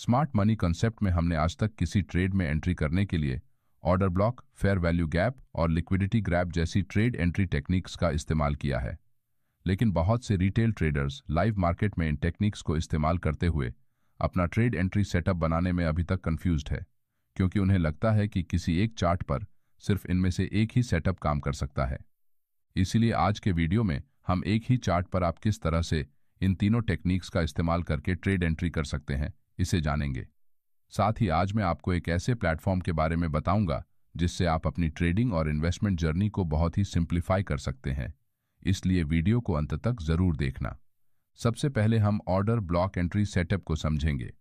Smart money concept में हमने आज तक किसी ट्रेड में एंट्री करने के लिए order block, fair value gap और लिक्विडिटी ग्रैब जैसी ट्रेड एंट्री टेक्निक्स का इस्तेमाल किया है। लेकिन बहुत से रिटेल ट्रेडर्स लाइव मार्केट में इन टेक्निक्स को इस्तेमाल करते हुए अपना ट्रेड एंट्री सेटअप बनाने में अभी तक कंफ्यूज्ड है, क्योंकि उन्हें लगता है कि किसी एक चार्ट पर सिर्फ इनमें से एक ही सेटअप काम कर सकता है। इसीलिए आज के वीडियो में हम एक ही चार्ट पर आप किस तरह से इन तीनों टेक्निक्स का इस्तेमाल करके ट्रेड एंट्री कर सकते हैं, इसे जानेंगे। साथ ही आज मैं आपको एक ऐसे प्लेटफॉर्म के बारे में बताऊंगा जिससे आप अपनी ट्रेडिंग और इन्वेस्टमेंट जर्नी को बहुत ही सिंप्लीफाई कर सकते हैं, इसलिए वीडियो को अंत तक जरूर देखना। सबसे पहले हम ऑर्डर ब्लॉक एंट्री सेटअप को समझेंगे।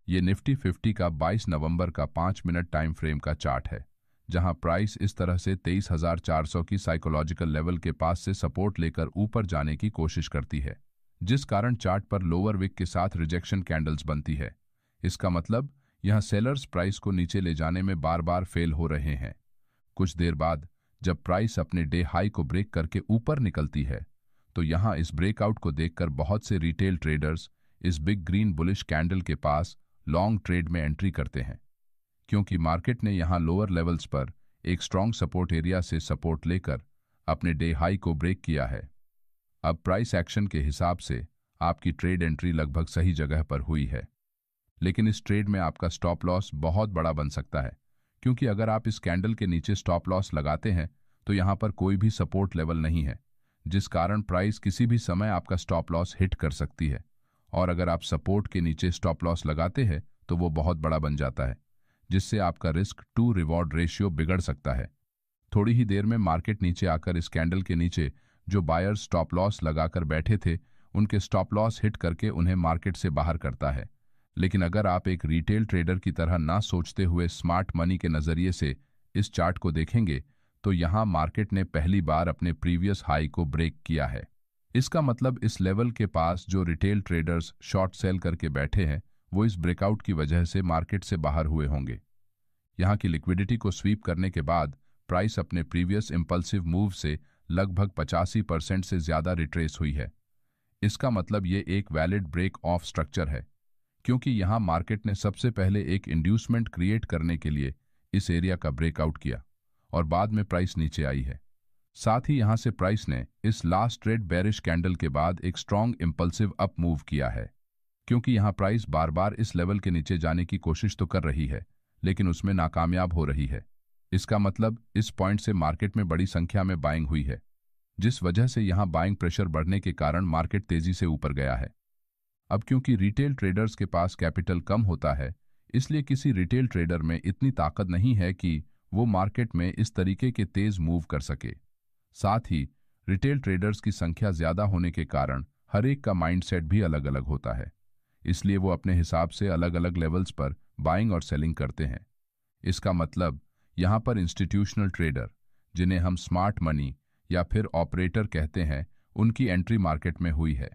ये निफ्टी 50 का 22 नवंबर का 5 मिनट टाइम फ्रेम का चार्ट है, जहां प्राइस इस तरह से 23,400 की साइकोलॉजिकल लेवल के पास से सपोर्ट लेकर ऊपर जाने की कोशिश करती है, जिस कारण चार्ट पर लोअर विक के साथ रिजेक्शन कैंडल्स बनती है। इसका मतलब यहां सेलर्स प्राइस को नीचे ले जाने में बार बार फेल हो रहे हैं। कुछ देर बाद जब प्राइस अपने डे हाई को ब्रेक करके ऊपर निकलती है, तो यहां इस ब्रेकआउट को देखकर बहुत से रिटेल ट्रेडर्स इस बिग ग्रीन बुलिश कैंडल के पास लॉन्ग ट्रेड में एंट्री करते हैं, क्योंकि मार्केट ने यहां लोअर लेवल्स पर एक स्ट्रॉन्ग सपोर्ट एरिया से सपोर्ट लेकर अपने डे हाई को ब्रेक किया है। अब प्राइस एक्शन के हिसाब से आपकी ट्रेड एंट्री लगभग सही जगह पर हुई है, लेकिन इस ट्रेड में आपका स्टॉप लॉस बहुत बड़ा बन सकता है, क्योंकि अगर आप इस कैंडल के नीचे स्टॉप लॉस लगाते हैं तो यहां पर कोई भी सपोर्ट लेवल नहीं है, जिस कारण प्राइस किसी भी समय आपका स्टॉप लॉस हिट कर सकती है। और अगर आप सपोर्ट के नीचे स्टॉप लॉस लगाते हैं तो वो बहुत बड़ा बन जाता है, जिससे आपका रिस्क टू रिवॉर्ड रेशियो बिगड़ सकता है। थोड़ी ही देर में मार्केट नीचे आकर इस कैंडल के नीचे जो बायर्स स्टॉप लॉस लगाकर बैठे थे, उनके स्टॉप लॉस हिट करके उन्हें मार्केट से बाहर करता है। लेकिन अगर आप एक रिटेल ट्रेडर की तरह ना सोचते हुए स्मार्ट मनी के नजरिए से इस चार्ट को देखेंगे, तो यहां मार्केट ने पहली बार अपने प्रीवियस हाई को ब्रेक किया है। इसका मतलब इस लेवल के पास जो रिटेल ट्रेडर्स शॉर्ट सेल करके बैठे हैं, वो इस ब्रेकआउट की वजह से मार्केट से बाहर हुए होंगे। यहां की लिक्विडिटी को स्वीप करने के बाद प्राइस अपने प्रीवियस इंपल्सिव मूव से लगभग 85% से ज्यादा रिट्रेस हुई है। इसका मतलब ये एक वैलिड ब्रेक ऑफ स्ट्रक्चर है, क्योंकि यहां मार्केट ने सबसे पहले एक इंड्यूसमेंट क्रिएट करने के लिए इस एरिया का ब्रेकआउट किया और बाद में प्राइस नीचे आई है। साथ ही यहां से प्राइस ने इस लास्ट ट्रेड बेरिश कैंडल के बाद एक स्ट्रॉन्ग इंपल्सिव अप मूव किया है, क्योंकि यहां प्राइस बार बार इस लेवल के नीचे जाने की कोशिश तो कर रही है, लेकिन उसमें नाकामयाब हो रही है। इसका मतलब इस पॉइंट से मार्केट में बड़ी संख्या में बाइंग हुई है, जिस वजह से यहां बाइंग प्रेशर बढ़ने के कारण मार्केट तेजी से ऊपर गया है। अब क्योंकि रिटेल ट्रेडर्स के पास कैपिटल कम होता है, इसलिए किसी रिटेल ट्रेडर में इतनी ताकत नहीं है कि वो मार्केट में इस तरीके के तेज मूव कर सके। साथ ही रिटेल ट्रेडर्स की संख्या ज्यादा होने के कारण हर एक का माइंडसेट भी अलग अलग होता है, इसलिए वो अपने हिसाब से अलग अलग लेवल्स पर बाइंग और सेलिंग करते हैं। इसका मतलब यहां पर इंस्टीट्यूशनल ट्रेडर, जिन्हें हम स्मार्ट मनी या फिर ऑपरेटर कहते हैं, उनकी एंट्री मार्केट में हुई है,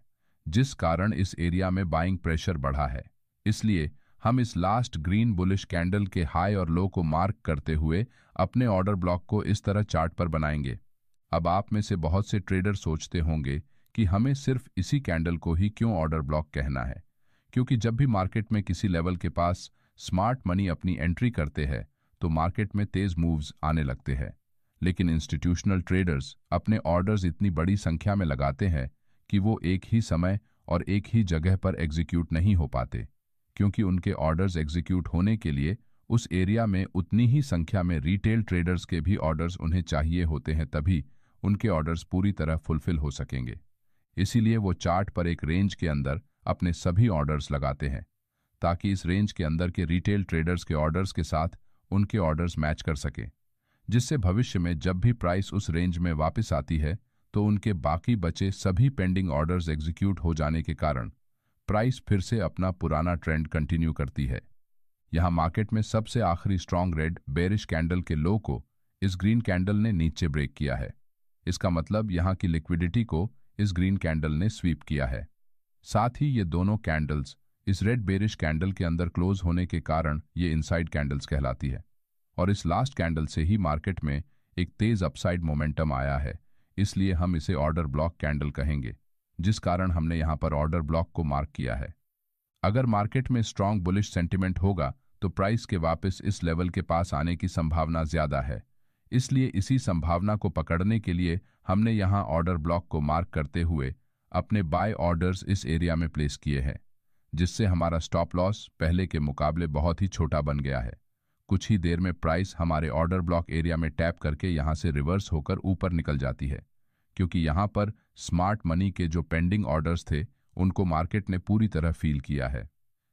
जिस कारण इस एरिया में बाइंग प्रेशर बढ़ा है। इसलिए हम इस लास्ट ग्रीन बुलिश कैंडल के हाई और लो को मार्क करते हुए अपने ऑर्डर ब्लॉक को इस तरह चार्ट पर बनाएंगे। अब आप में से बहुत से ट्रेडर सोचते होंगे कि हमें सिर्फ इसी कैंडल को ही क्यों ऑर्डर ब्लॉक कहना है, क्योंकि जब भी मार्केट में किसी लेवल के पास स्मार्ट मनी अपनी एंट्री करते हैं तो मार्केट में तेज मूव्स आने लगते हैं। लेकिन इंस्टीट्यूशनल ट्रेडर्स अपने ऑर्डर्स इतनी बड़ी संख्या में लगाते हैं कि वो एक ही समय और एक ही जगह पर एग्जीक्यूट नहीं हो पाते, क्योंकि उनके ऑर्डर्स एग्जीक्यूट होने के लिए उस एरिया में उतनी ही संख्या में रिटेल ट्रेडर्स के भी ऑर्डर्स उन्हें चाहिए होते हैं, तभी उनके ऑर्डर्स पूरी तरह फुलफिल हो सकेंगे। इसीलिए वो चार्ट पर एक रेंज के अंदर अपने सभी ऑर्डर्स लगाते हैं, ताकि इस रेंज के अंदर के रिटेल ट्रेडर्स के ऑर्डर्स के साथ उनके ऑर्डर्स मैच कर सके, जिससे भविष्य में जब भी प्राइस उस रेंज में वापस आती है तो उनके बाकी बचे सभी पेंडिंग ऑर्डर्स एग्जीक्यूट हो जाने के कारण प्राइस फिर से अपना पुराना ट्रेंड कंटिन्यू करती है। यहां मार्केट में सबसे आखिरी स्ट्रॉन्ग रेड बेरिश कैंडल के लो को इस ग्रीन कैंडल ने नीचे ब्रेक किया है। इसका मतलब यहां की लिक्विडिटी को इस ग्रीन कैंडल ने स्वीप किया है। साथ ही ये दोनों कैंडल्स इस रेड बेरिश कैंडल के अंदर क्लोज होने के कारण ये इनसाइड कैंडल्स कहलाती है, और इस लास्ट कैंडल से ही मार्केट में एक तेज अपसाइड मोमेंटम आया है, इसलिए हम इसे ऑर्डर ब्लॉक कैंडल कहेंगे, जिस कारण हमने यहां पर ऑर्डर ब्लॉक को मार्क किया है। अगर मार्केट में स्ट्रांग बुलिश सेंटिमेंट होगा तो प्राइस के वापस इस लेवल के पास आने की संभावना ज्यादा है। इसलिए इसी संभावना को पकड़ने के लिए हमने यहां ऑर्डर ब्लॉक को मार्क करते हुए अपने बाय ऑर्डर्स इस एरिया में प्लेस किए हैं, जिससे हमारा स्टॉप लॉस पहले के मुकाबले बहुत ही छोटा बन गया है। कुछ ही देर में प्राइस हमारे ऑर्डर ब्लॉक एरिया में टैप करके यहां से रिवर्स होकर ऊपर निकल जाती है, क्योंकि यहां पर स्मार्ट मनी के जो पेंडिंग ऑर्डर्स थे उनको मार्केट ने पूरी तरह फील किया है,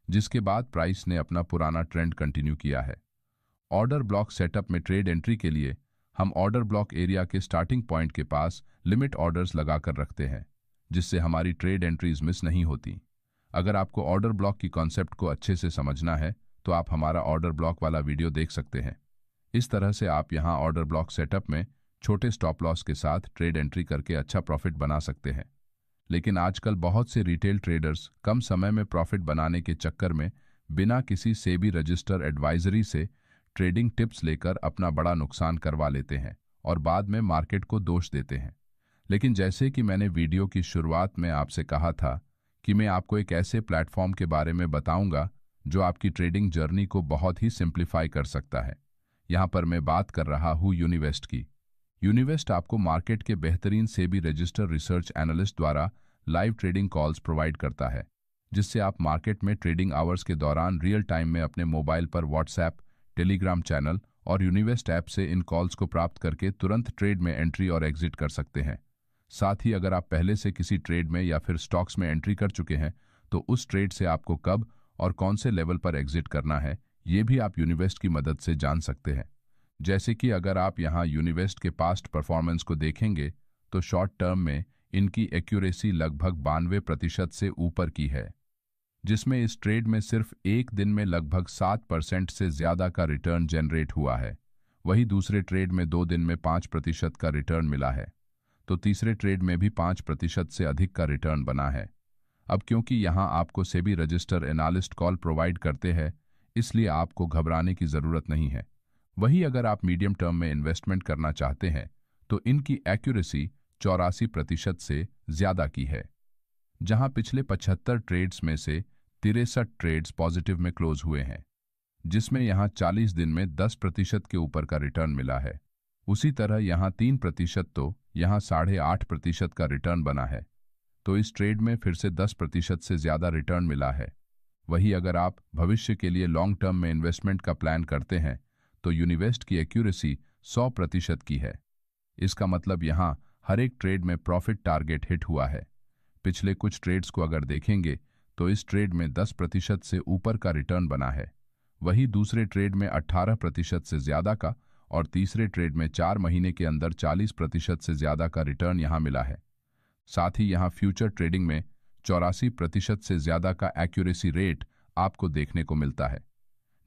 जिसके बाद प्राइस ने अपना पुराना ट्रेंड कंटिन्यू किया है। ऑर्डर ब्लॉक सेटअप में ट्रेड एंट्री के लिए हम ऑर्डर ब्लॉक एरिया के स्टार्टिंग पॉइंट के पास लिमिट ऑर्डर्स लगाकर रखते हैं, जिससे हमारी ट्रेड एंट्रीज मिस नहीं होती। अगर आपको ऑर्डर ब्लॉक की कॉन्सेप्ट को अच्छे से समझना है तो आप हमारा ऑर्डर ब्लॉक वाला वीडियो देख सकते हैं। इस तरह से आप यहां ऑर्डर ब्लॉक सेटअप में छोटे स्टॉप लॉस के साथ ट्रेड एंट्री करके अच्छा प्रॉफिट बना सकते हैं। लेकिन आजकल बहुत से रिटेल ट्रेडर्स कम समय में प्रॉफिट बनाने के चक्कर में बिना किसी सेबी रजिस्टर एडवाइजरी से ट्रेडिंग टिप्स लेकर अपना बड़ा नुकसान करवा लेते हैं और बाद में मार्केट को दोष देते हैं। लेकिन जैसे कि मैंने वीडियो की शुरुआत में आपसे कहा था कि मैं आपको एक ऐसे प्लेटफॉर्म के बारे में बताऊंगा जो आपकी ट्रेडिंग जर्नी को बहुत ही सिंप्लीफाई कर सकता है। यहां पर मैं बात कर रहा हूं यूनिवेस्ट की। यूनिवेस्ट आपको मार्केट के बेहतरीन सेबी रजिस्टर रिसर्च एनालिस्ट द्वारा लाइव ट्रेडिंग कॉल्स प्रोवाइड करता है, जिससे आप मार्केट में ट्रेडिंग आवर्स के दौरान रियल टाइम में अपने मोबाइल पर व्हाट्सएप, टेलीग्राम चैनल और यूनिवेस्ट ऐप से इन कॉल्स को प्राप्त करके तुरंत ट्रेड में एंट्री और एग्जिट कर सकते हैं। साथ ही अगर आप पहले से किसी ट्रेड में या फिर स्टॉक्स में एंट्री कर चुके हैं तो उस ट्रेड से आपको कब और कौन से लेवल पर एग्जिट करना है ये भी आप यूनिवेस्ट की मदद से जान सकते हैं। जैसे कि अगर आप यहां यूनिवेस्ट के पास्ट परफॉर्मेंस को देखेंगे तो शॉर्ट टर्म में इनकी एक्यूरेसी लगभग 92% से ऊपर की है, जिसमें इस ट्रेड में सिर्फ एक दिन में लगभग 7% से ज्यादा का रिटर्न जनरेट हुआ है। वही दूसरे ट्रेड में 2 दिन में 5% का रिटर्न मिला है, तो तीसरे ट्रेड में भी 5% से अधिक का रिटर्न बना है। अब क्योंकि यहां आपको SEBI register analyst call provide करते हैं, इसलिए आपको घबराने की जरूरत नहीं है। वही अगर आप मीडियम टर्म में इन्वेस्टमेंट करना चाहते हैं तो इनकी एक्यूरेसी 84% से ज्यादा की है, जहां पिछले 75 ट्रेड्स में से 63 ट्रेड्स पॉजिटिव में क्लोज हुए हैं, जिसमें यहां 40 दिन में 10% के ऊपर का रिटर्न मिला है। उसी तरह यहां 3% तो यहां 8.5% का रिटर्न बना है, तो इस ट्रेड में फिर से 10% से ज्यादा रिटर्न मिला है। वही अगर आप भविष्य के लिए लॉन्ग टर्म में इन्वेस्टमेंट का प्लान करते हैं तो यूनिवेस्ट की एक्यूरेसी 100% की है। इसका मतलब यहां हर एक ट्रेड में प्रॉफिट टारगेट हिट हुआ है। पिछले कुछ ट्रेड्स को अगर देखेंगे तो इस ट्रेड में 10% से ऊपर का रिटर्न बना है, वही दूसरे ट्रेड में 18% से ज्यादा का और तीसरे ट्रेड में 4 महीने के अंदर 40% से ज्यादा का रिटर्न यहां मिला है। साथ ही यहां फ्यूचर ट्रेडिंग में 84% से ज्यादा का एक्यूरेसी रेट आपको देखने को मिलता है,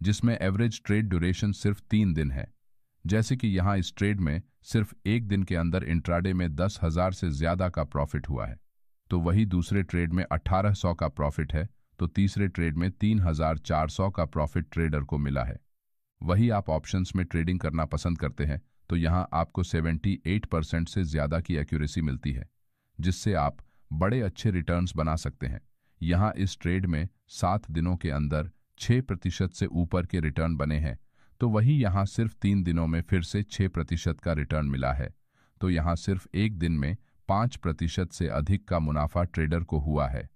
जिसमें एवरेज ट्रेड ड्यूरेशन सिर्फ 3 दिन है। जैसे कि यहां इस ट्रेड में सिर्फ एक दिन के अंदर इंट्राडे में 10,000 से ज्यादा का प्रॉफिट हुआ है, तो वही दूसरे ट्रेड में 1800 का प्रॉफिट है, तो तीसरे ट्रेड में 3400 का प्रॉफिट ट्रेडर को मिला है। वही आप ऑप्शंस में ट्रेडिंग करना पसंद करते हैं तो यहां आपको 78% से ज्यादा की एक्यूरेसी मिलती है, जिससे आप बड़े अच्छे रिटर्न्स बना सकते हैं। यहां इस ट्रेड में 7 दिनों के अंदर 6% से ऊपर के रिटर्न बने हैं, तो वही यहां सिर्फ 3 दिनों में फिर से 6% का रिटर्न मिला है, तो यहां सिर्फ एक दिन में 5% से अधिक का मुनाफा ट्रेडर को हुआ है।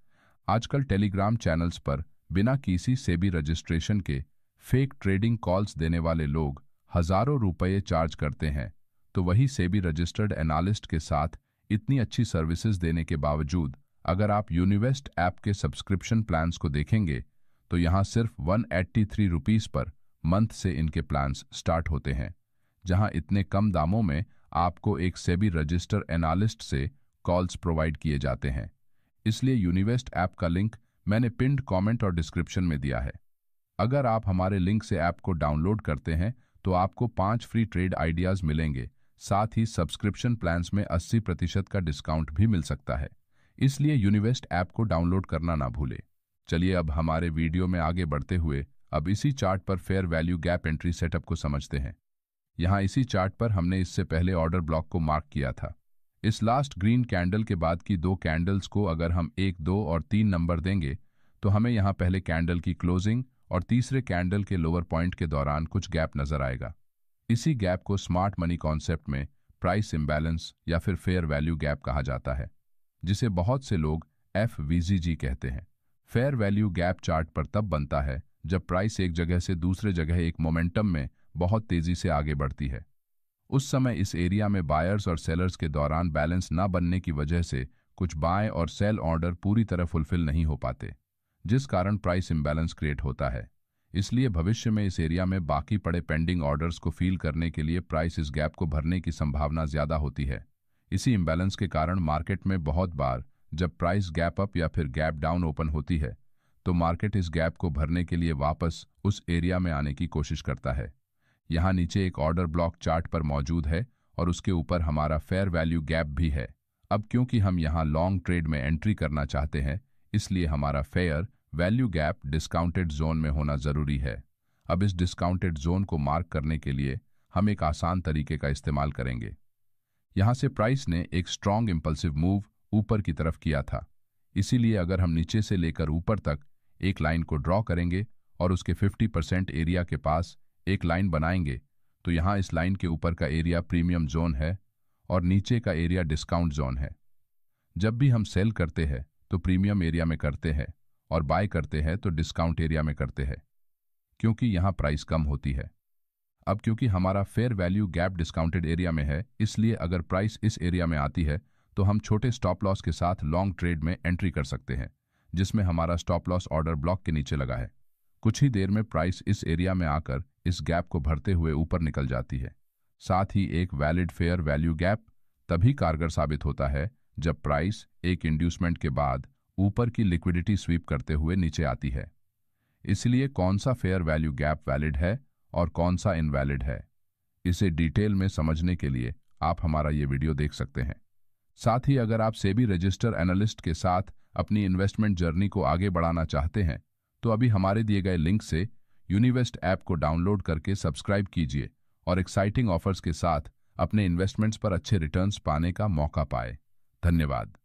आजकल टेलीग्राम चैनल्स पर बिना किसी सेबी रजिस्ट्रेशन के फेक ट्रेडिंग कॉल्स देने वाले लोग हजारों रुपये चार्ज करते हैं, तो वही सेबी रजिस्टर्ड एनालिस्ट के साथ इतनी अच्छी सर्विसेज देने के बावजूद अगर आप यूनिवेस्ट ऐप के सब्सक्रिप्शन प्लान्स को देखेंगे तो यहां सिर्फ 183 रुपीस पर मंथ से इनके प्लान्स स्टार्ट होते हैं, जहां इतने कम दामों में आपको एक सेबी रजिस्टर एनालिस्ट से कॉल्स प्रोवाइड किए जाते हैं। इसलिए यूनिवेस्ट ऐप का लिंक मैंने पिन्ड कमेंट और डिस्क्रिप्शन में दिया है। अगर आप हमारे लिंक से ऐप को डाउनलोड करते हैं तो आपको 5 फ्री ट्रेड आइडियाज मिलेंगे, साथ ही सब्सक्रिप्शन प्लान्स में 80% का डिस्काउंट भी मिल सकता है। इसलिए यूनिवेस्ट ऐप को डाउनलोड करना ना भूलें। चलिए अब हमारे वीडियो में आगे बढ़ते हुए अब इसी चार्ट पर fair value gap entry setup को समझते हैं। यहाँ इसी चार्ट पर हमने इससे पहले ऑर्डर ब्लॉक को मार्क किया था। इस लास्ट ग्रीन कैंडल के बाद की 2 कैंडल्स को अगर हम 1, 2 और 3 नंबर देंगे तो हमें यहाँ पहले कैंडल की क्लोजिंग और तीसरे कैंडल के लोअर पॉइंट के दौरान कुछ गैप नजर आएगा। इसी गैप को स्मार्ट मनी कॉन्सेप्ट में प्राइस इम्बैलेंस या फिर फेयर वैल्यू गैप कहा जाता है, जिसे बहुत से लोग FVGG कहते हैं। फेयर वैल्यू गैप चार्ट पर तब बनता है जब प्राइस एक जगह से दूसरे जगह एक मोमेंटम में बहुत तेजी से आगे बढ़ती है। उस समय इस एरिया में बायर्स और सेलर्स के दौरान बैलेंस न बनने की वजह से कुछ बाय और सेल ऑर्डर पूरी तरह फुलफिल नहीं हो पाते, जिस कारण प्राइस इम्बैलेंस क्रिएट होता है। इसलिए भविष्य में इस एरिया में बाकी पड़े पेंडिंग ऑर्डर्स को फील करने के लिए प्राइस इस गैप को भरने की संभावना ज्यादा होती है। इसी इम्बैलेंस के कारण मार्केट में बहुत बार जब प्राइस गैप अप या फिर गैप डाउन ओपन होती है तो मार्केट इस गैप को भरने के लिए वापस उस एरिया में आने की कोशिश करता है। यहाँ नीचे एक ऑर्डर ब्लॉक चार्ट पर मौजूद है और उसके ऊपर हमारा फेयर वैल्यू गैप भी है। अब क्योंकि हम यहाँ लॉन्ग ट्रेड में एंट्री करना चाहते हैं, इसलिए हमारा fair value gap discounted zone में होना जरूरी है। अब इस डिस्काउंटेड जोन को मार्क करने के लिए हम एक आसान तरीके का इस्तेमाल करेंगे। यहाँ से प्राइस ने एक स्ट्रॉन्ग इंपल्सिव मूव ऊपर की तरफ किया था, इसीलिए अगर हम नीचे से लेकर ऊपर तक एक लाइन को ड्रॉ करेंगे और उसके 50% एरिया के पास एक लाइन बनाएंगे तो यहाँ इस लाइन के ऊपर का एरिया प्रीमियम जोन है और नीचे का एरिया डिस्काउंट जोन है। जब भी हम सेल करते हैं तो प्रीमियम एरिया में करते हैं और बाय करते हैं तो डिस्काउंट एरिया में करते हैं, क्योंकि यहाँ प्राइस कम होती है। अब क्योंकि हमारा fair value gap discounted area में है, इसलिए अगर प्राइस इस एरिया में आती है तो हम छोटे स्टॉप लॉस के साथ लॉन्ग ट्रेड में एंट्री कर सकते हैं, जिसमें हमारा स्टॉप लॉस ऑर्डर ब्लॉक के नीचे लगा है। कुछ ही देर में प्राइस इस एरिया में आकर इस गैप को भरते हुए ऊपर निकल जाती है। साथ ही एक वैलिड फेयर वैल्यू गैप तभी कारगर साबित होता है जब प्राइस एक इंड्यूसमेंट के बाद ऊपर की लिक्विडिटी स्वीप करते हुए नीचे आती है। इसलिए कौन सा फेयर वैल्यू गैप वैलिड है और कौन सा इनवैलिड है, इसे डिटेल में समझने के लिए आप हमारा ये वीडियो देख सकते हैं। साथ ही अगर आप सेबी रजिस्टर एनालिस्ट के साथ अपनी इन्वेस्टमेंट जर्नी को आगे बढ़ाना चाहते हैं तो अभी हमारे दिए गए लिंक से यूनिवेस्ट ऐप को डाउनलोड करके सब्सक्राइब कीजिए और एक्साइटिंग ऑफर्स के साथ अपने इन्वेस्टमेंट्स पर अच्छे रिटर्न्स पाने का मौका पाए। धन्यवाद।